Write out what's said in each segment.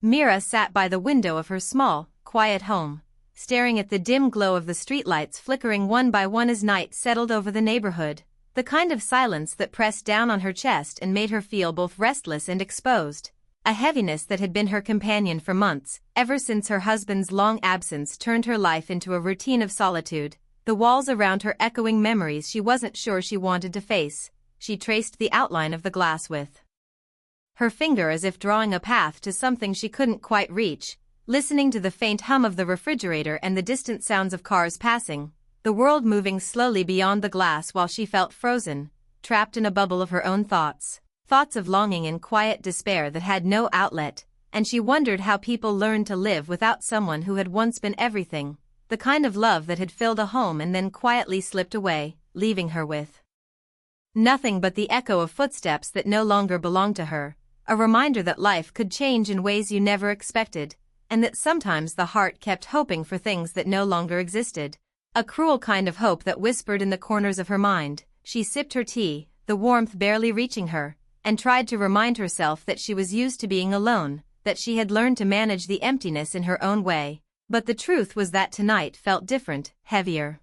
Mira sat by the window of her small, quiet home, staring at the dim glow of the streetlights flickering one by one as night settled over the neighborhood, the kind of silence that pressed down on her chest and made her feel both restless and exposed, a heaviness that had been her companion for months, ever since her husband's long absence turned her life into a routine of solitude, the walls around her echoing memories she wasn't sure she wanted to face. She traced the outline of the glass with her finger as if drawing a path to something she couldn't quite reach, listening to the faint hum of the refrigerator and the distant sounds of cars passing, the world moving slowly beyond the glass while she felt frozen, trapped in a bubble of her own thoughts of longing and quiet despair that had no outlet, and she wondered how people learned to live without someone who had once been everything, the kind of love that had filled a home and then quietly slipped away, leaving her with nothing but the echo of footsteps that no longer belonged to her, a reminder that life could change in ways you never expected, and that sometimes the heart kept hoping for things that no longer existed, a cruel kind of hope that whispered in the corners of her mind. She sipped her tea, the warmth barely reaching her, and tried to remind herself that she was used to being alone, that she had learned to manage the emptiness in her own way, but the truth was that tonight felt different, heavier.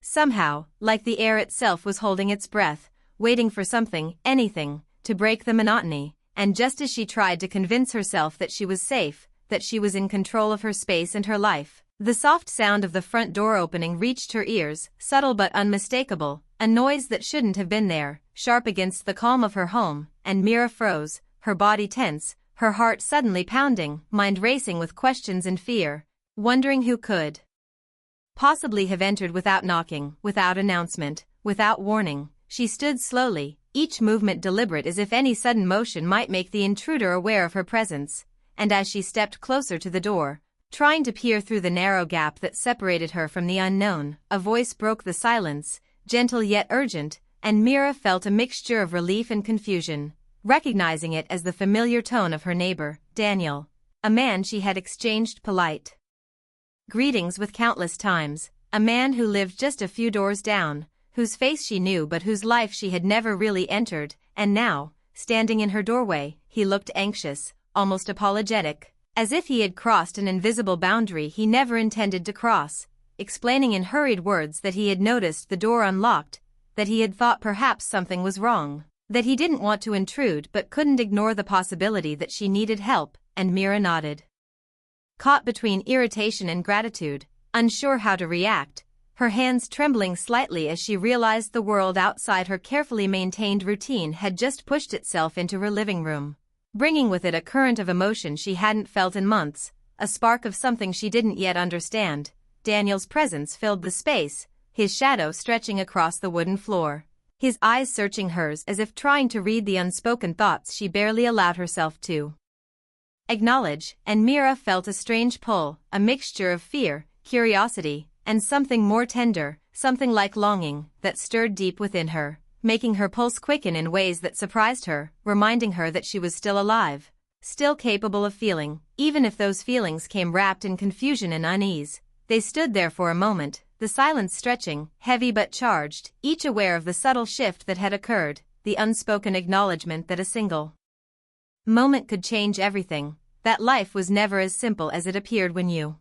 Somehow, like the air itself was holding its breath, waiting for something, anything, to break the monotony, and just as she tried to convince herself that she was safe, that she was in control of her space and her life, the soft sound of the front door opening reached her ears, subtle but unmistakable, a noise that shouldn't have been there, sharp against the calm of her home, and Mira froze, her body tense, her heart suddenly pounding, mind racing with questions and fear, wondering who could possibly have entered without knocking, without announcement, without warning. She stood slowly, each movement deliberate as if any sudden motion might make the intruder aware of her presence, and as she stepped closer to the door, trying to peer through the narrow gap that separated her from the unknown, a voice broke the silence, gentle yet urgent, and Mira felt a mixture of relief and confusion, recognizing it as the familiar tone of her neighbor, Daniel, a man she had exchanged polite greetings with countless times, a man who lived just a few doors down, whose face she knew but whose life she had never really entered, and now, standing in her doorway, he looked anxious, almost apologetic, as if he had crossed an invisible boundary he never intended to cross, explaining in hurried words that he had noticed the door unlocked, that he had thought perhaps something was wrong, that he didn't want to intrude but couldn't ignore the possibility that she needed help, and Mira nodded. Caught between irritation and gratitude, unsure how to react, her hands trembling slightly as she realized the world outside her carefully maintained routine had just pushed itself into her living room, bringing with it a current of emotion she hadn't felt in months, a spark of something she didn't yet understand. Daniel's presence filled the space, his shadow stretching across the wooden floor, his eyes searching hers as if trying to read the unspoken thoughts she barely allowed herself to acknowledge, and Mira felt a strange pull, a mixture of fear, curiosity, and something more tender, something like longing, that stirred deep within her, making her pulse quicken in ways that surprised her, reminding her that she was still alive, still capable of feeling, even if those feelings came wrapped in confusion and unease. They stood there for a moment, the silence stretching, heavy but charged, each aware of the subtle shift that had occurred, the unspoken acknowledgement that a single moment could change everything, that life was never as simple as it appeared when you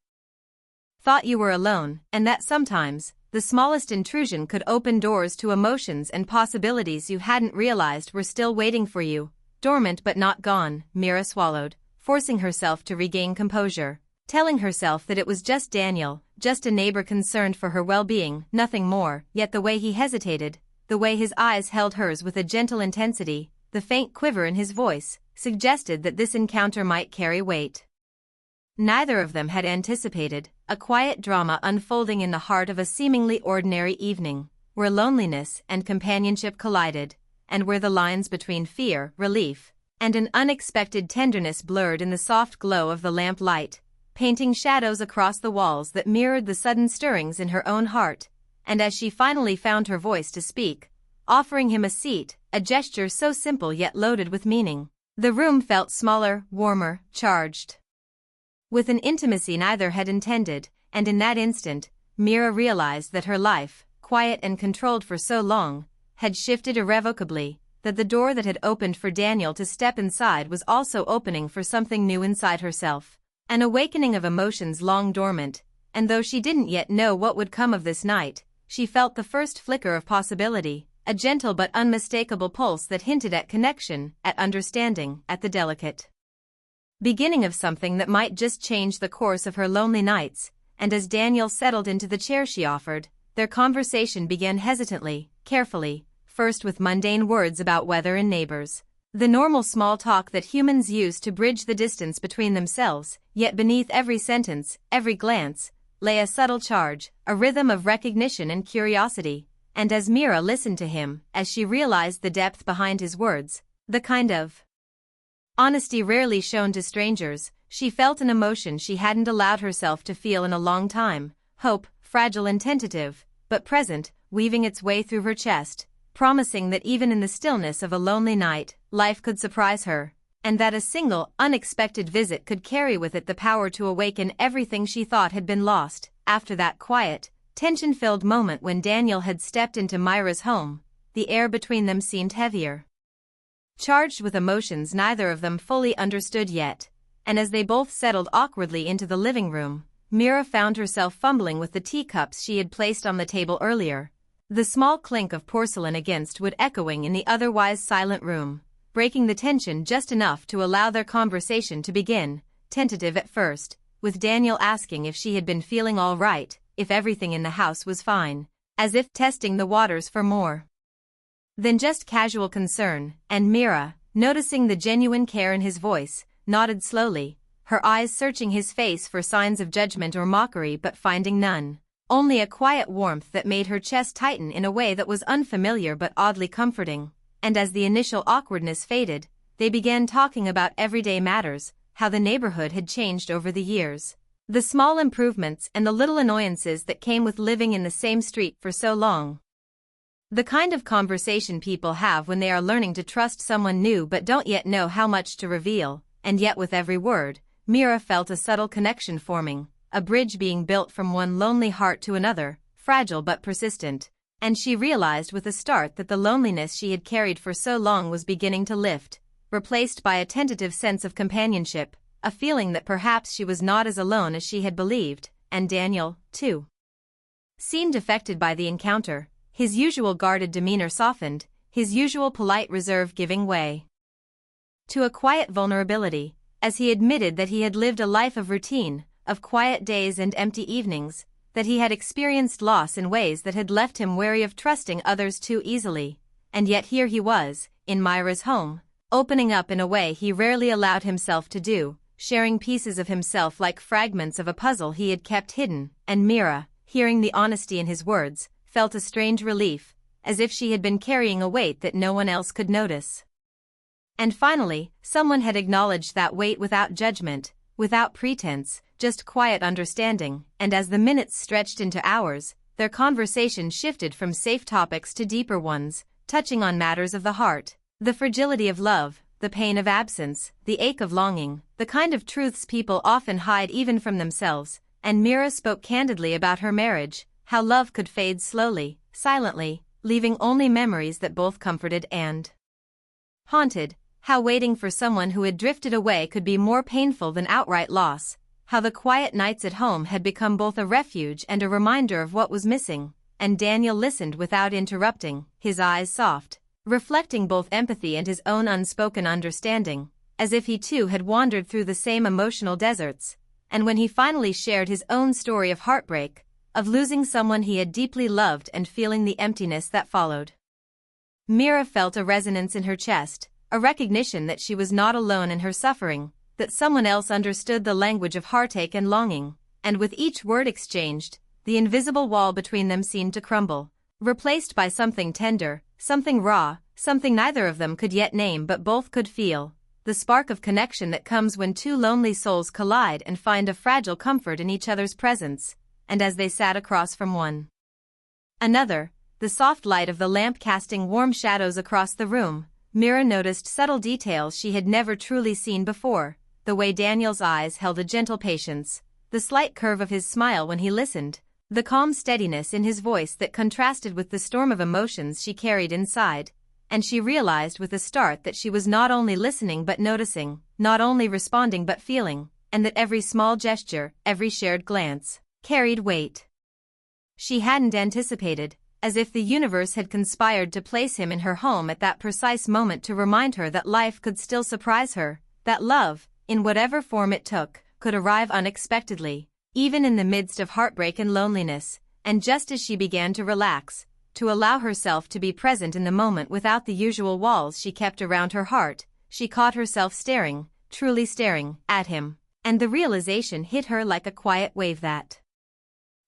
thought you were alone, and that sometimes, the smallest intrusion could open doors to emotions and possibilities you hadn't realized were still waiting for you, dormant but not gone. Mira swallowed, forcing herself to regain composure, telling herself that it was just Daniel, just a neighbor concerned for her well-being, nothing more. Yet the way he hesitated, the way his eyes held hers with a gentle intensity, the faint quiver in his voice, suggested that this encounter might carry weight. Neither of them had anticipated, a quiet drama unfolding in the heart of a seemingly ordinary evening, where loneliness and companionship collided, and where the lines between fear, relief, and an unexpected tenderness blurred in the soft glow of the lamp light, painting shadows across the walls that mirrored the sudden stirrings in her own heart. And as she finally found her voice to speak, offering him a seat, a gesture so simple yet loaded with meaning, the room felt smaller, warmer, charged with an intimacy neither had intended, and in that instant, Mira realized that her life, quiet and controlled for so long, had shifted irrevocably, that the door that had opened for Daniel to step inside was also opening for something new inside herself. An awakening of emotions long dormant, and though she didn't yet know what would come of this night, she felt the first flicker of possibility, a gentle but unmistakable pulse that hinted at connection, at understanding, at the delicate beginning of something that might just change the course of her lonely nights. And as Daniel settled into the chair she offered, their conversation began hesitantly, carefully, first with mundane words about weather and neighbors. The normal small talk that humans use to bridge the distance between themselves, yet beneath every sentence, every glance, lay a subtle charge, a rhythm of recognition and curiosity. And as Mira listened to him, as she realized the depth behind his words, the kind of honesty rarely shown to strangers, she felt an emotion she hadn't allowed herself to feel in a long time, hope, fragile and tentative, but present, weaving its way through her chest, promising that even in the stillness of a lonely night, life could surprise her, and that a single, unexpected visit could carry with it the power to awaken everything she thought had been lost. After that quiet, tension-filled moment when Daniel had stepped into Myra's home, the air between them seemed heavier, charged with emotions neither of them fully understood yet, and as they both settled awkwardly into the living room, Mira found herself fumbling with the teacups she had placed on the table earlier, the small clink of porcelain against wood echoing in the otherwise silent room, breaking the tension just enough to allow their conversation to begin, tentative at first, with Daniel asking if she had been feeling all right, if everything in the house was fine, as if testing the waters for more than just casual concern, and Mira, noticing the genuine care in his voice, nodded slowly, her eyes searching his face for signs of judgment or mockery but finding none, only a quiet warmth that made her chest tighten in a way that was unfamiliar but oddly comforting. And as the initial awkwardness faded, they began talking about everyday matters, how the neighborhood had changed over the years, the small improvements and the little annoyances that came with living in the same street for so long. The kind of conversation people have when they are learning to trust someone new but don't yet know how much to reveal, and yet with every word, Mira felt a subtle connection forming, a bridge being built from one lonely heart to another, fragile but persistent, and she realized with a start that the loneliness she had carried for so long was beginning to lift, replaced by a tentative sense of companionship, a feeling that perhaps she was not as alone as she had believed, and Daniel, too, seemed affected by the encounter. His usual guarded demeanor softened, his usual polite reserve giving way to a quiet vulnerability, as he admitted that he had lived a life of routine, of quiet days and empty evenings, that he had experienced loss in ways that had left him wary of trusting others too easily, and yet here he was, in Myra's home, opening up in a way he rarely allowed himself to do, sharing pieces of himself like fragments of a puzzle he had kept hidden, and Mira, hearing the honesty in his words, felt a strange relief, as if she had been carrying a weight that no one else could notice. And finally, someone had acknowledged that weight without judgment, without pretense, just quiet understanding, and as the minutes stretched into hours, their conversation shifted from safe topics to deeper ones, touching on matters of the heart, the fragility of love, the pain of absence, the ache of longing, the kind of truths people often hide even from themselves, and Mira spoke candidly about her marriage, how love could fade slowly, silently, leaving only memories that both comforted and haunted, how waiting for someone who had drifted away could be more painful than outright loss, how the quiet nights at home had become both a refuge and a reminder of what was missing, and Daniel listened without interrupting, his eyes soft, reflecting both empathy and his own unspoken understanding, as if he too had wandered through the same emotional deserts, and when he finally shared his own story of heartbreak, of losing someone he had deeply loved and feeling the emptiness that followed, Mira felt a resonance in her chest, a recognition that she was not alone in her suffering, that someone else understood the language of heartache and longing, and with each word exchanged, the invisible wall between them seemed to crumble, replaced by something tender, something raw, something neither of them could yet name but both could feel, the spark of connection that comes when two lonely souls collide and find a fragile comfort in each other's presence. And as they sat across from one another, the soft light of the lamp casting warm shadows across the room, Mira noticed subtle details she had never truly seen before, the way Daniel's eyes held a gentle patience, the slight curve of his smile when he listened, the calm steadiness in his voice that contrasted with the storm of emotions she carried inside, and she realized with a start that she was not only listening but noticing, not only responding but feeling, and that every small gesture, every shared glance, carried weight. She hadn't anticipated, as if the universe had conspired to place him in her home at that precise moment to remind her that life could still surprise her, that love, in whatever form it took, could arrive unexpectedly, even in the midst of heartbreak and loneliness, and just as she began to relax, to allow herself to be present in the moment without the usual walls she kept around her heart, she caught herself staring, truly staring, at him, and the realization hit her like a quiet wave that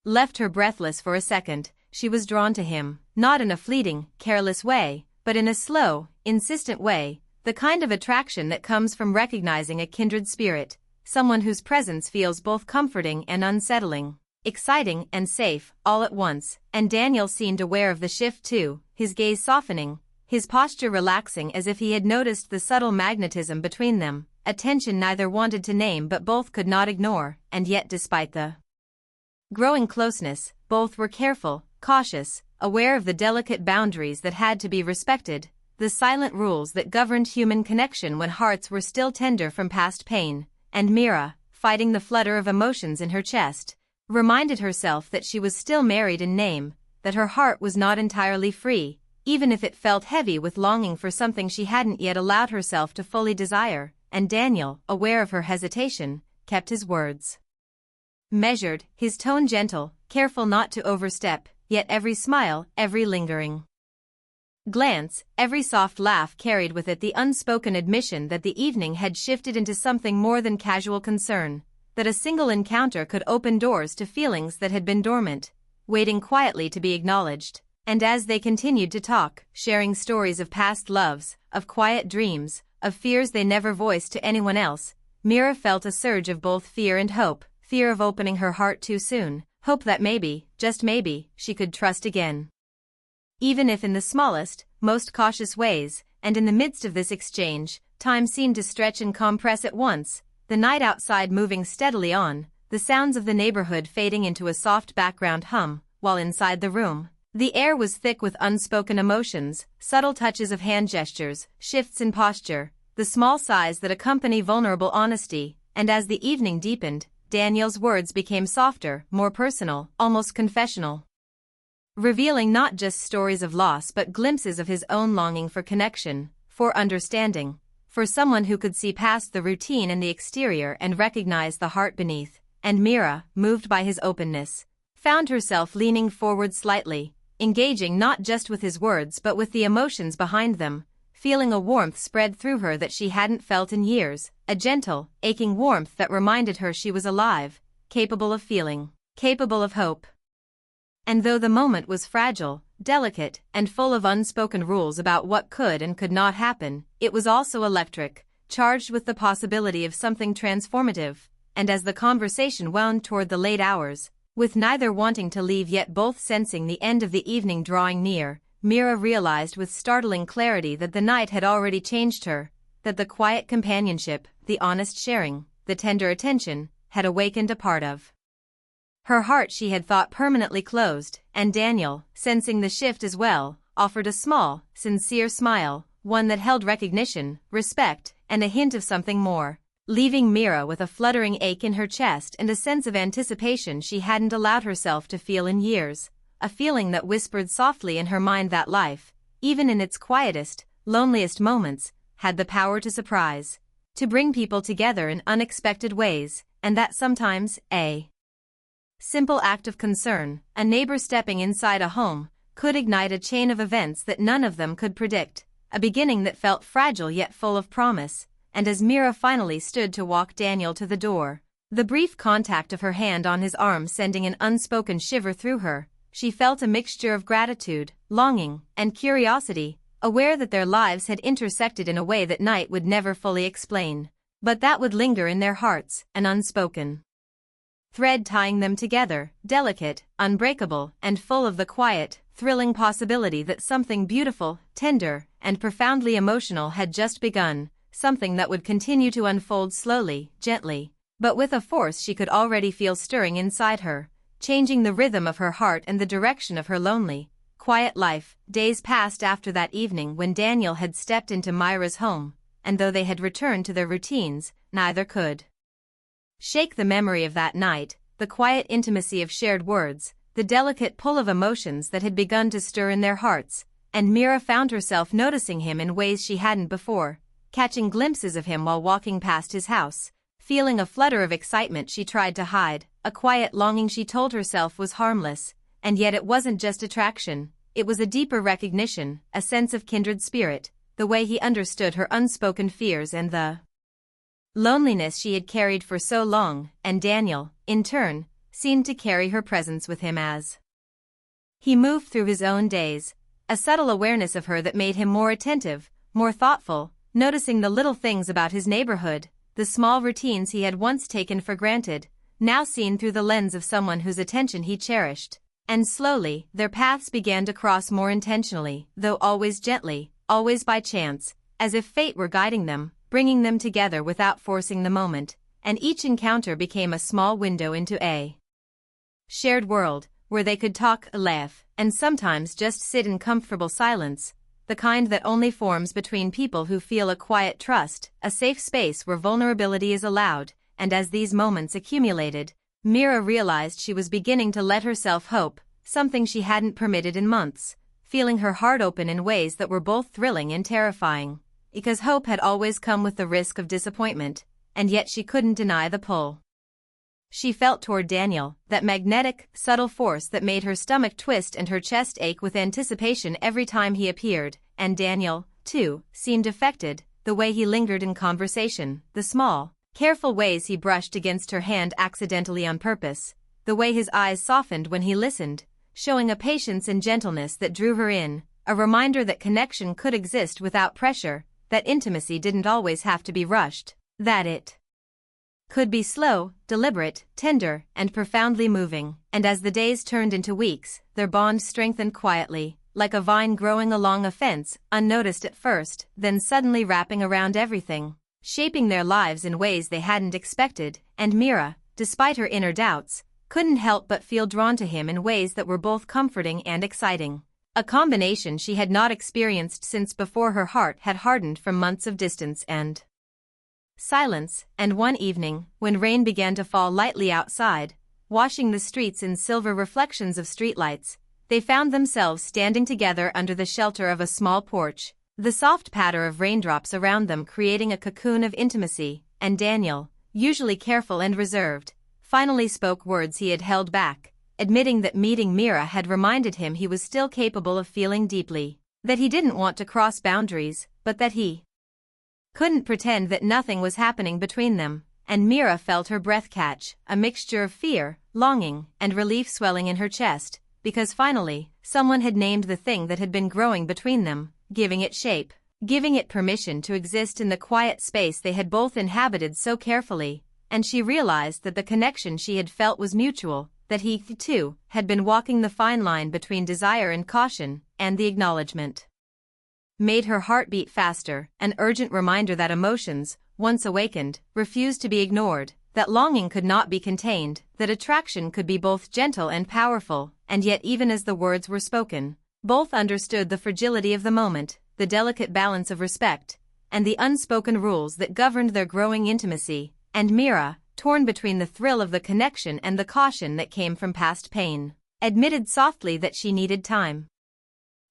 left her breathless for a second. She was drawn to him, not in a fleeting, careless way, but in a slow, insistent way, the kind of attraction that comes from recognizing a kindred spirit, someone whose presence feels both comforting and unsettling, exciting and safe, all at once, and Daniel seemed aware of the shift too, his gaze softening, his posture relaxing as if he had noticed the subtle magnetism between them, a tension neither wanted to name but both could not ignore, and yet despite the growing closeness, both were careful, cautious, aware of the delicate boundaries that had to be respected, the silent rules that governed human connection when hearts were still tender from past pain, and Mira, fighting the flutter of emotions in her chest, reminded herself that she was still married in name, that her heart was not entirely free, even if it felt heavy with longing for something she hadn't yet allowed herself to fully desire, and Daniel, aware of her hesitation, kept his words measured, his tone gentle, careful not to overstep, yet every smile, every lingering glance, every soft laugh carried with it the unspoken admission that the evening had shifted into something more than casual concern, that a single encounter could open doors to feelings that had been dormant, waiting quietly to be acknowledged. And as they continued to talk, sharing stories of past loves, of quiet dreams, of fears they never voiced to anyone else, Mira felt a surge of both fear and hope, fear of opening her heart too soon, hope that maybe, just maybe, she could trust again. Even if in the smallest, most cautious ways, and in the midst of this exchange, time seemed to stretch and compress at once, the night outside moving steadily on, the sounds of the neighborhood fading into a soft background hum, while inside the room, the air was thick with unspoken emotions, subtle touches of hand gestures, shifts in posture, the small sighs that accompany vulnerable honesty, and as the evening deepened, Daniel's words became softer, more personal, almost confessional, revealing not just stories of loss but glimpses of his own longing for connection, for understanding, for someone who could see past the routine and the exterior and recognize the heart beneath, and Mira, moved by his openness, found herself leaning forward slightly, engaging not just with his words but with the emotions behind them, feeling a warmth spread through her that she hadn't felt in years, a gentle, aching warmth that reminded her she was alive, capable of feeling, capable of hope. And though the moment was fragile, delicate, and full of unspoken rules about what could and could not happen, it was also electric, charged with the possibility of something transformative, and as the conversation wound toward the late hours, with neither wanting to leave yet both sensing the end of the evening drawing near, Mira realized with startling clarity that the night had already changed her, that the quiet companionship, the honest sharing, the tender attention, had awakened a part of her heart she had thought permanently closed, and Daniel, sensing the shift as well, offered a small, sincere smile, one that held recognition, respect, and a hint of something more, leaving Mira with a fluttering ache in her chest and a sense of anticipation she hadn't allowed herself to feel in years, a feeling that whispered softly in her mind that life, even in its quietest, loneliest moments, had the power to surprise, to bring people together in unexpected ways, and that sometimes, a simple act of concern, a neighbor stepping inside a home, could ignite a chain of events that none of them could predict, a beginning that felt fragile yet full of promise, and as Mira finally stood to walk Daniel to the door, the brief contact of her hand on his arm sending an unspoken shiver through her, she felt a mixture of gratitude, longing, and curiosity, aware that their lives had intersected in a way that night would never fully explain, but that would linger in their hearts, an unspoken thread tying them together, delicate, unbreakable, and full of the quiet, thrilling possibility that something beautiful, tender, and profoundly emotional had just begun, something that would continue to unfold slowly, gently, but with a force she could already feel stirring inside her, changing the rhythm of her heart and the direction of her lonely, quiet life. Days passed after that evening when Daniel had stepped into Myra's home, and though they had returned to their routines, neither could shake the memory of that night, the quiet intimacy of shared words, the delicate pull of emotions that had begun to stir in their hearts, and Mira found herself noticing him in ways she hadn't before, catching glimpses of him while walking past his house, feeling a flutter of excitement she tried to hide, a quiet longing she told herself was harmless, and yet it wasn't just attraction, it was a deeper recognition, a sense of kindred spirit, the way he understood her unspoken fears and the loneliness she had carried for so long, and Daniel, in turn, seemed to carry her presence with him as he moved through his own days, a subtle awareness of her that made him more attentive, more thoughtful, noticing the little things about his neighborhood, the small routines he had once taken for granted, now seen through the lens of someone whose attention he cherished. And slowly, their paths began to cross more intentionally, though always gently, always by chance, as if fate were guiding them, bringing them together without forcing the moment, and each encounter became a small window into a shared world, where they could talk, laugh, and sometimes just sit in comfortable silence, the kind that only forms between people who feel a quiet trust, a safe space where vulnerability is allowed, and as these moments accumulated, Mira realized she was beginning to let herself hope, something she hadn't permitted in months, feeling her heart open in ways that were both thrilling and terrifying, because hope had always come with the risk of disappointment, and yet she couldn't deny the pull she felt toward Daniel, that magnetic, subtle force that made her stomach twist and her chest ache with anticipation every time he appeared, and Daniel, too, seemed affected, the way he lingered in conversation, the small, careful ways he brushed against her hand accidentally on purpose, the way his eyes softened when he listened, showing a patience and gentleness that drew her in, a reminder that connection could exist without pressure, that intimacy didn't always have to be rushed, that it could be slow, deliberate, tender, and profoundly moving. And as the days turned into weeks, their bond strengthened quietly, like a vine growing along a fence, unnoticed at first, then suddenly wrapping around everything, shaping their lives in ways they hadn't expected, and Mira, despite her inner doubts, couldn't help but feel drawn to him in ways that were both comforting and exciting, a combination she had not experienced since before her heart had hardened from months of distance and silence. And one evening, when rain began to fall lightly outside, washing the streets in silver reflections of streetlights, they found themselves standing together under the shelter of a small porch, the soft patter of raindrops around them creating a cocoon of intimacy, and Daniel, usually careful and reserved, finally spoke words he had held back, admitting that meeting Mira had reminded him he was still capable of feeling deeply, that he didn't want to cross boundaries, but that he couldn't pretend that nothing was happening between them, and Mira felt her breath catch, a mixture of fear, longing, and relief swelling in her chest, because finally, someone had named the thing that had been growing between them, giving it shape, giving it permission to exist in the quiet space they had both inhabited so carefully, and she realized that the connection she had felt was mutual, that he, too, had been walking the fine line between desire and caution, and the acknowledgement made her heart beat faster, an urgent reminder that emotions, once awakened, refused to be ignored, that longing could not be contained, that attraction could be both gentle and powerful, and yet even as the words were spoken, both understood the fragility of the moment, the delicate balance of respect, and the unspoken rules that governed their growing intimacy, and Mira, torn between the thrill of the connection and the caution that came from past pain, admitted softly that she needed time.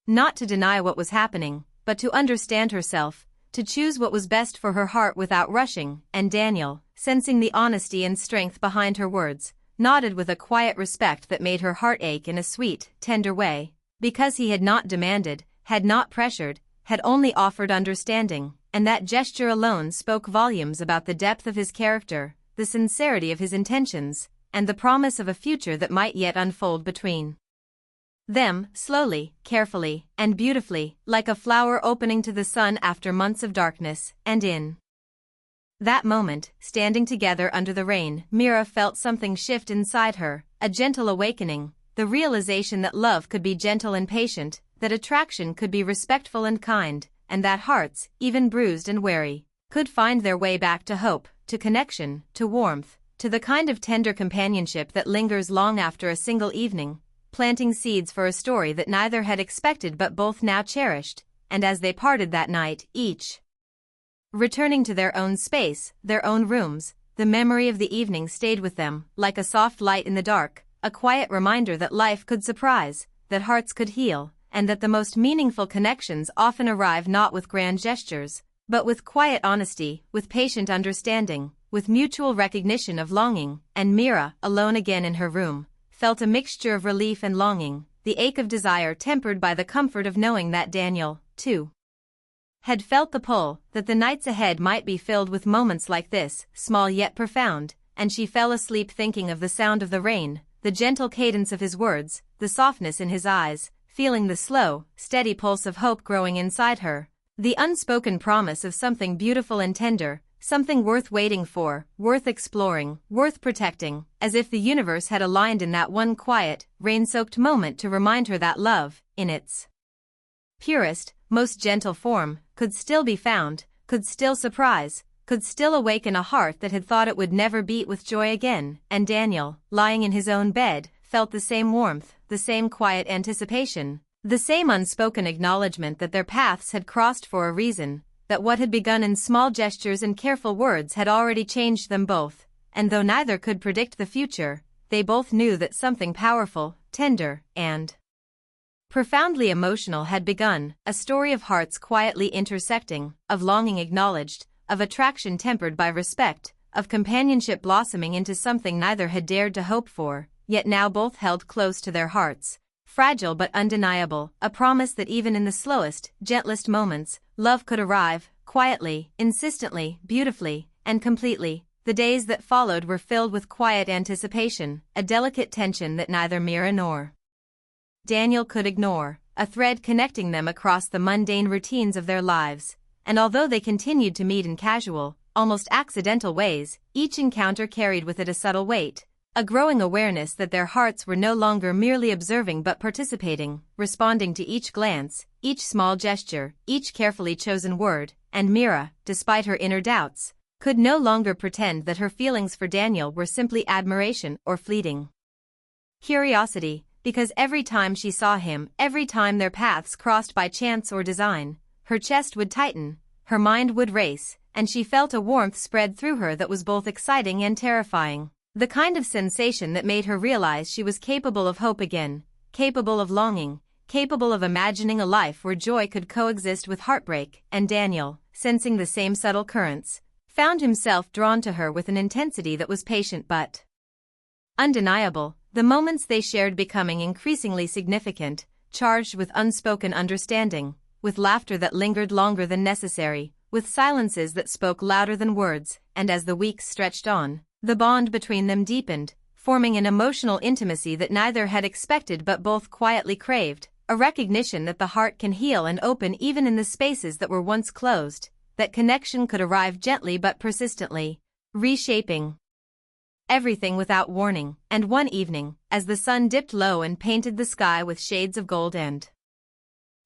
Not to deny what was happening, but to understand herself, to choose what was best for her heart without rushing, and Daniel, sensing the honesty and strength behind her words, nodded with a quiet respect that made her heart ache in a sweet, tender way, because he had not demanded, had not pressured, had only offered understanding, and that gesture alone spoke volumes about the depth of his character, the sincerity of his intentions, and the promise of a future that might yet unfold between them, slowly, carefully, and beautifully, like a flower opening to the sun after months of darkness, and in that moment, standing together under the rain, Mira felt something shift inside her, a gentle awakening, the realization that love could be gentle and patient, that attraction could be respectful and kind, and that hearts, even bruised and weary, could find their way back to hope, to connection, to warmth, to the kind of tender companionship that lingers long after a single evening planting seeds for a story that neither had expected but both now cherished, and as they parted that night, each returning to their own space, their own rooms, the memory of the evening stayed with them, like a soft light in the dark, a quiet reminder that life could surprise, that hearts could heal, and that the most meaningful connections often arrive not with grand gestures, but with quiet honesty, with patient understanding, with mutual recognition of longing. And Mira, alone again in her room, felt a mixture of relief and longing, the ache of desire tempered by the comfort of knowing that Daniel, too, had felt the pull, that the nights ahead might be filled with moments like this, small yet profound, and she fell asleep thinking of the sound of the rain, the gentle cadence of his words, the softness in his eyes, feeling the slow, steady pulse of hope growing inside her, the unspoken promise of something beautiful and tender, something worth waiting for, worth exploring, worth protecting, as if the universe had aligned in that one quiet, rain-soaked moment to remind her that love, in its purest, most gentle form, could still be found, could still surprise, could still awaken a heart that had thought it would never beat with joy again. And Daniel, lying in his own bed, felt the same warmth, the same quiet anticipation, the same unspoken acknowledgement that their paths had crossed for a reason, that what had begun in small gestures and careful words had already changed them both, and though neither could predict the future, they both knew that something powerful, tender, and profoundly emotional had begun, a story of hearts quietly intersecting, of longing acknowledged, of attraction tempered by respect, of companionship blossoming into something neither had dared to hope for, yet now both held close to their hearts, fragile but undeniable, a promise that even in the slowest, gentlest moments, love could arrive, quietly, insistently, beautifully, and completely. The days that followed were filled with quiet anticipation, a delicate tension that neither Mira nor Daniel could ignore, a thread connecting them across the mundane routines of their lives. And although they continued to meet in casual, almost accidental ways, each encounter carried with it a subtle weight, a growing awareness that their hearts were no longer merely observing but participating, responding to each glance, each small gesture, each carefully chosen word. And Mira, despite her inner doubts, could no longer pretend that her feelings for Daniel were simply admiration or fleeting curiosity, because every time she saw him, every time their paths crossed by chance or design, her chest would tighten, her mind would race, and she felt a warmth spread through her that was both exciting and terrifying. The kind of sensation that made her realize she was capable of hope again, capable of longing, capable of imagining a life where joy could coexist with heartbreak. And Daniel, sensing the same subtle currents, found himself drawn to her with an intensity that was patient but undeniable, the moments they shared becoming increasingly significant, charged with unspoken understanding, with laughter that lingered longer than necessary, with silences that spoke louder than words. And as the weeks stretched on, the bond between them deepened, forming an emotional intimacy that neither had expected but both quietly craved, a recognition that the heart can heal and open even in the spaces that were once closed, that connection could arrive gently but persistently, reshaping everything without warning. And one evening, as the sun dipped low and painted the sky with shades of gold and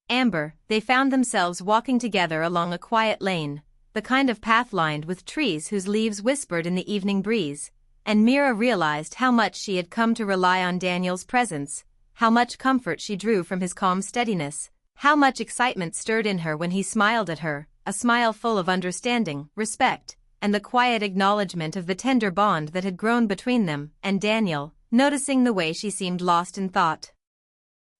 amber, they found themselves walking together along a quiet lane, the kind of path lined with trees whose leaves whispered in the evening breeze. And Mira realized how much she had come to rely on Daniel's presence, how much comfort she drew from his calm steadiness, how much excitement stirred in her when he smiled at her, a smile full of understanding, respect, and the quiet acknowledgement of the tender bond that had grown between them. And Daniel, noticing the way she seemed lost in thought,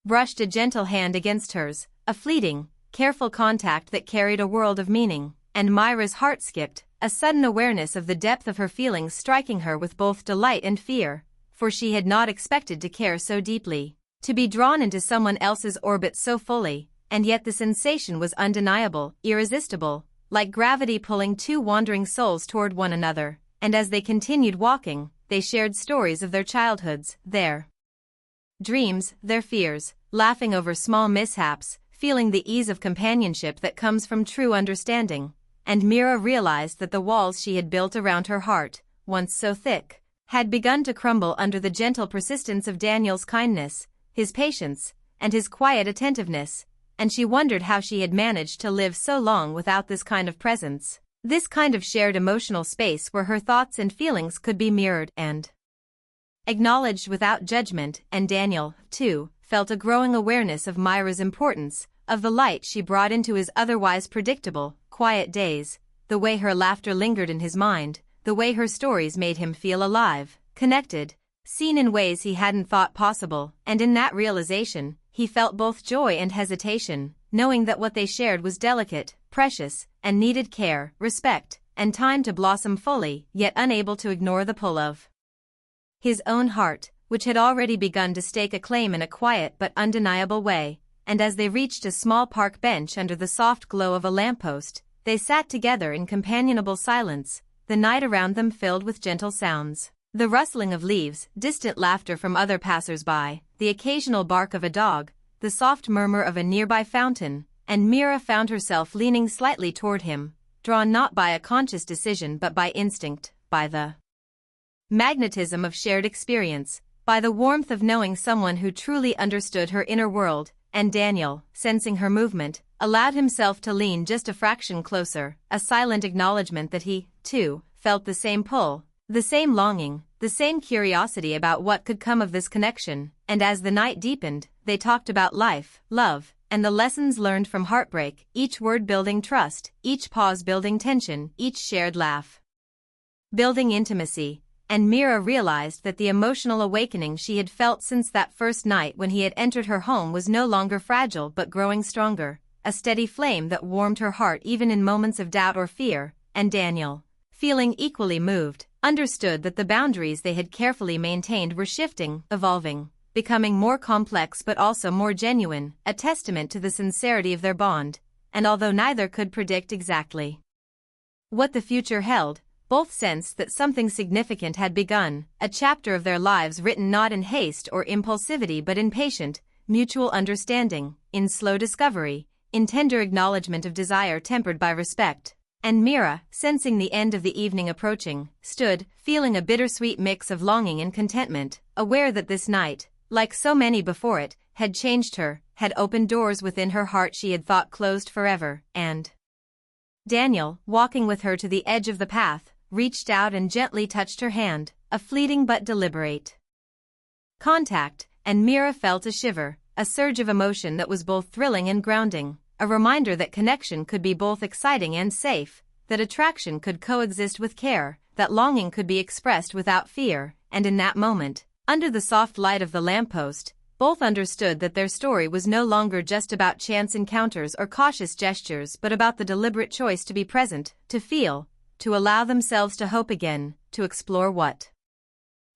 brushed a gentle hand against hers, a fleeting, careful contact that carried a world of meaning. And Myra's heart skipped, a sudden awareness of the depth of her feelings striking her with both delight and fear, for she had not expected to care so deeply, to be drawn into someone else's orbit so fully. And yet the sensation was undeniable, irresistible, like gravity pulling two wandering souls toward one another. And as they continued walking, they shared stories of their childhoods, their dreams, their fears, laughing over small mishaps, feeling the ease of companionship that comes from true understanding. And Mira realized that the walls she had built around her heart, once so thick, had begun to crumble under the gentle persistence of Daniel's kindness, his patience, and his quiet attentiveness. And she wondered how she had managed to live so long without this kind of presence, this kind of shared emotional space where her thoughts and feelings could be mirrored and acknowledged without judgment, and Daniel, too, felt a growing awareness of Myra's importance, of the light she brought into his otherwise predictable, quiet days, the way her laughter lingered in his mind, the way her stories made him feel alive, connected, seen in ways he hadn't thought possible, and in that realization, he felt both joy and hesitation, knowing that what they shared was delicate, precious, and needed care, respect, and time to blossom fully, yet unable to ignore the pull of his own heart, which had already begun to stake a claim in a quiet but undeniable way. And as they reached a small park bench under the soft glow of a lamppost, they sat together in companionable silence, the night around them filled with gentle sounds. The rustling of leaves, distant laughter from other passers-by, the occasional bark of a dog, the soft murmur of a nearby fountain, and Mira found herself leaning slightly toward him, drawn not by a conscious decision but by instinct, by the magnetism of shared experience, by the warmth of knowing someone who truly understood her inner world. And Daniel, sensing her movement, allowed himself to lean just a fraction closer, a silent acknowledgement that he, too, felt the same pull, the same longing, the same curiosity about what could come of this connection. And as the night deepened, they talked about life, love, and the lessons learned from heartbreak, each word building trust, each pause building tension, each shared laugh building intimacy. And Mira realized that the emotional awakening she had felt since that first night when he had entered her home was no longer fragile but growing stronger, a steady flame that warmed her heart even in moments of doubt or fear. And Daniel, feeling equally moved, understood that the boundaries they had carefully maintained were shifting, evolving, becoming more complex but also more genuine, a testament to the sincerity of their bond. And although neither could predict exactly what the future held, both sensed that something significant had begun, a chapter of their lives written not in haste or impulsivity but in patient, mutual understanding, in slow discovery, in tender acknowledgement of desire tempered by respect. And Mira, sensing the end of the evening approaching, stood, feeling a bittersweet mix of longing and contentment, aware that this night, like so many before it, had changed her, had opened doors within her heart she had thought closed forever. And Daniel, walking with her to the edge of the path, reached out and gently touched her hand, a fleeting but deliberate contact, and Mira felt a shiver, a surge of emotion that was both thrilling and grounding, a reminder that connection could be both exciting and safe, that attraction could coexist with care, that longing could be expressed without fear. And in that moment, under the soft light of the lamppost, both understood that their story was no longer just about chance encounters or cautious gestures but about the deliberate choice to be present, to feel, to allow themselves to hope again, to explore what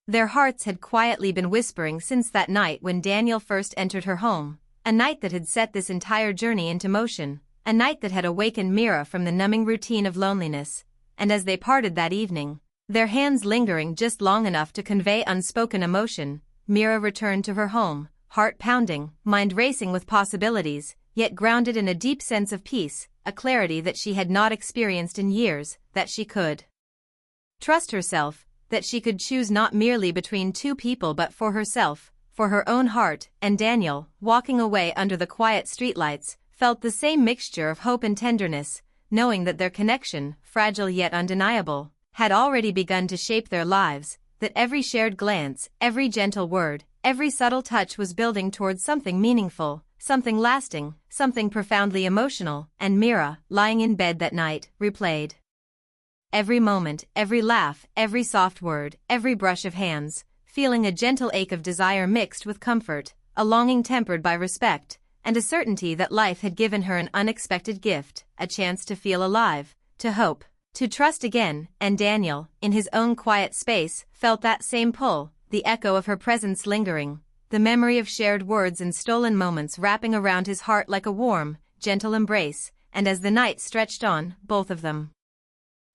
their hearts had quietly been whispering since that night when Daniel first entered her home, a night that had set this entire journey into motion, a night that had awakened Mira from the numbing routine of loneliness. And as they parted that evening, their hands lingering just long enough to convey unspoken emotion, Mira returned to her home, heart pounding, mind racing with possibilities, yet grounded in a deep sense of peace, a clarity that she had not experienced in years, that she could trust herself, that she could choose not merely between two people but for herself, for her own heart. And Daniel, walking away under the quiet streetlights, felt the same mixture of hope and tenderness, knowing that their connection, fragile yet undeniable, had already begun to shape their lives, that every shared glance, every gentle word, every subtle touch was building towards something meaningful, something lasting, something profoundly emotional. And Mira, lying in bed that night, replayed every moment, every laugh, every soft word, every brush of hands, feeling a gentle ache of desire mixed with comfort, a longing tempered by respect, and a certainty that life had given her an unexpected gift, a chance to feel alive, to hope, to trust again. And Daniel, in his own quiet space, felt that same pull, the echo of her presence lingering, the memory of shared words and stolen moments wrapping around his heart like a warm, gentle embrace. And as the night stretched on, both of them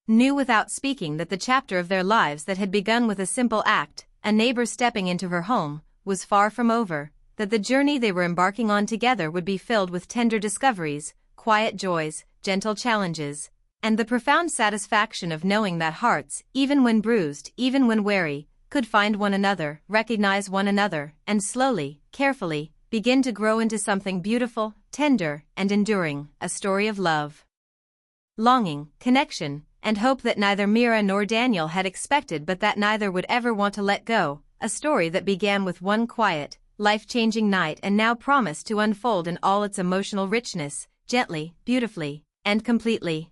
knew without speaking that the chapter of their lives that had begun with a simple act, a neighbor stepping into her home, was far from over, that the journey they were embarking on together would be filled with tender discoveries, quiet joys, gentle challenges, and the profound satisfaction of knowing that hearts, even when bruised, even when weary, could find one another, recognize one another, and slowly, carefully, begin to grow into something beautiful, tender, and enduring, a story of love, longing, connection, and hope that neither Mira nor Daniel had expected but that neither would ever want to let go, a story that began with one quiet, life-changing night and now promised to unfold in all its emotional richness, gently, beautifully, and completely.